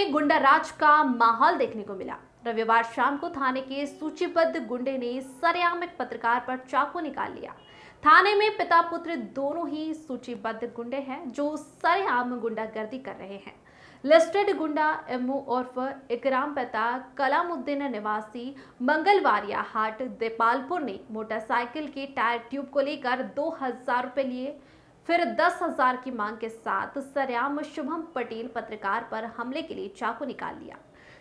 में गुंडाराज का माहौल देखने को मिला। रविवार शाम को थाने के सूचीबद्ध गुंडे ने सरेआम एक पत्रकार पर चाकू निकाल लिया। थाने में पिता पुत्र दोनों ही सूचीबद्ध गुंडे हैं जो सरेआम गुंडागर्दी कर रहे हैं। लिस्टेड गुंडा एमओ उर्फ इकराम पिता कलामुद्दीन निवासी मंगलवारिया हाट देपालपुर ने मोटरसाइकिल के टायर ट्यूब को लेकर 2000 रुपए लिए, फिर 10,000 की मांग के साथ सरेआम शुभम पटेल पत्रकार पर हमले के लिए चाकू निकाल लिया।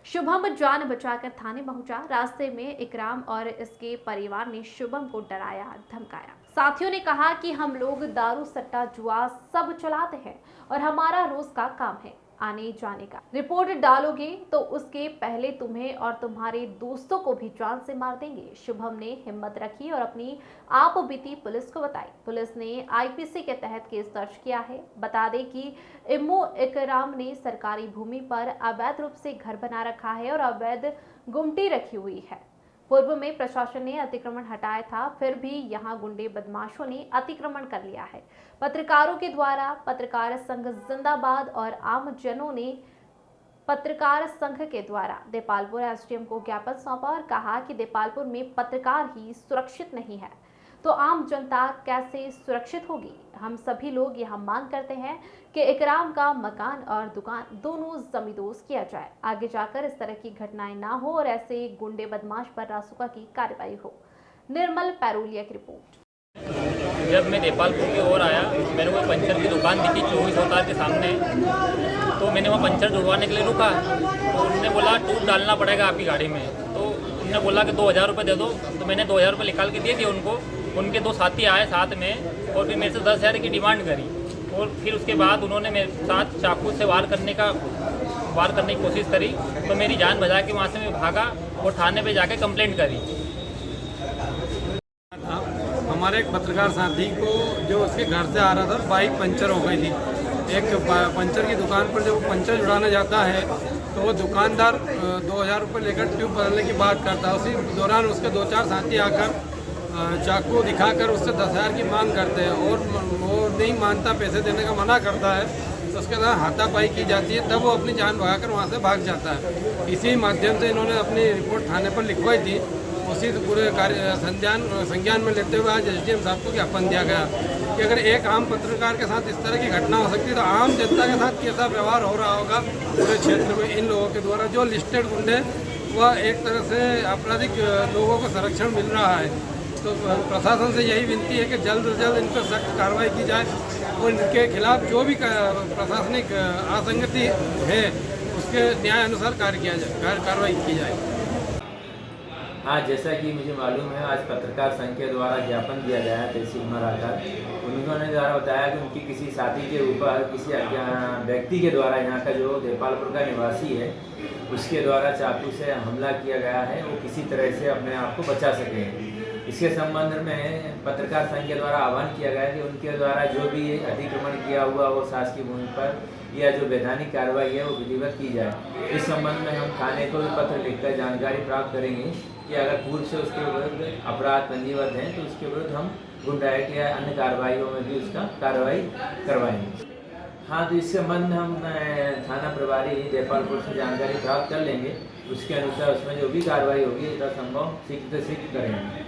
शुभम जान बचाकर थाने पहुंचा। रास्ते में इकराम और इसके परिवार ने शुभम को डराया धमकाया। साथियों ने कहा कि हम लोग दारू सट्टा जुआ सब चलाते हैं और हमारा रोज का काम है आने जाने का। रिपोर्ट डालोगे तो उसके पहले तुम्हें और तुम्हारे दोस्तों को भी जान से मार देंगे। शुभम ने हिम्मत रखी और अपनी आप बीती पुलिस को बताई। पुलिस ने आईपीसी के तहत केस दर्ज किया है। बता दें कि इमो इकराम ने सरकारी भूमि पर अवैध रूप से घर बना रखा है और अवैध गुमटी रखी हुई है। पूर्व में प्रशासन ने अतिक्रमण हटाया था, फिर भी यहां गुंडे बदमाशों ने अतिक्रमण कर लिया है। पत्रकारों के द्वारा पत्रकार संघ जिंदाबाद और आम जनों ने पत्रकार संघ के द्वारा देपालपुर एसडीएम को ज्ञापन सौंपा और कहा कि देपालपुर में पत्रकार ही सुरक्षित नहीं है तो आम जनता कैसे सुरक्षित होगी। हम सभी लोग यहाँ मांग करते हैं कि इकराम का मकान और दुकान दोनों जमींदोज किया जाए। आगे जाकर इस तरह की घटनाएं ना हो और ऐसे गुंडे बदमाश पर रासुका की कार्रवाई हो। निर्मल पैरोलिया की रिपोर्ट। जब मैं देपालपुर की ओर आया, मेरे को पंचर की दुकान दिखी 24 अवतार के सामने, तो मैंने वहाँ पंचर जुड़वाने के लिए रुका। तो उन्होंने बोला टूट डालना पड़ेगा आपकी गाड़ी में। तो उन्होंने बोला कि 2000 रुपये दे दो। तो मैंने 2000 रुपये निकाल के दे दिए उनको। उनके दो साथी आए साथ में और फिर मेरे से 10,000 की डिमांड करी। और फिर उसके बाद उन्होंने मेरे साथ चाकू से वार करने की कोशिश करी। तो मेरी जान बचा के वहाँ से मैं भागा और थाने पे जाके कंप्लेंट करी। हमारे एक पत्रकार साथी को जो उसके घर से आ रहा था, बाइक पंचर हो गई थी। एक पंचर की दुकान पर जब वो पंचर जुड़ाने जाता है तो वो दुकानदार 2000 रुपये लेकर ट्यूब बदलने की बात करता है। उसी दौरान उसके 2-4 साथी आकर चाकू दिखाकर उससे 10,000 की मांग करते हैं और वो नहीं मानता, पैसे देने का मना करता है। तो उसके बाद हाथापाई की जाती है, तब वो अपनी जान भगाकर वहाँ से भाग जाता है। इसी माध्यम से इन्होंने अपनी रिपोर्ट थाने पर लिखवाई थी। उसी पूरे कार्य संज्ञान में लेते हुए आज एसडीएम साहब को ज्ञापन दिया गया कि अगर एक आम पत्रकार के साथ इस तरह की घटना हो सकती है तो आम जनता के साथ कैसा व्यवहार हो रहा होगा पूरे क्षेत्र में। इन लोगों के द्वारा जो लिस्टेड गुंडे वह एक तरह से आपराधिक लोगों को संरक्षण मिल रहा है। तो प्रशासन से यही विनती है कि जल्द से जल्द इन पर सख्त कार्रवाई की जाए और इनके खिलाफ जो भी प्रशासनिक असंगति है उसके न्याय अनुसार कार्रवाई की जाए। हाँ, जैसा कि मुझे मालूम है, आज पत्रकार संघ के द्वारा ज्ञापन दिया गया है तहसील में आकर। उन्होंने द्वारा बताया कि उनकी किसी साथी के ऊपर किसी व्यक्ति के द्वारा, यहाँ का जो देपालपुर का निवासी है, उसके द्वारा चाकू से हमला किया गया है। वो किसी तरह से अपने आप को बचा सके। इसके संबंध में पत्रकार संघ के द्वारा आह्वान किया गया कि उनके द्वारा जो भी अतिक्रमण किया हुआ हो शासकीय भूमि पर या जो वैधानिक कार्रवाई है वो विधिवत की जाए। इस संबंध में हम थाने को भी पत्र लिखकर जानकारी प्राप्त करेंगे कि अगर पूर्व से उसके विरुद्ध अपराध पंजीबद्ध हैं तो उसके विरुद्ध हम गुंडा एक्ट या अन्य कार्रवाइयों में भी उसका कार्रवाई करवाएंगे। हाँ, तो इस संबंध में हम थाना प्रभारी देपालपुर से जानकारी प्राप्त कर लेंगे। उसके अनुसार उसमें जो भी कार्रवाई होगी यथासंभव शीघ्र से शीघ्र करेंगे।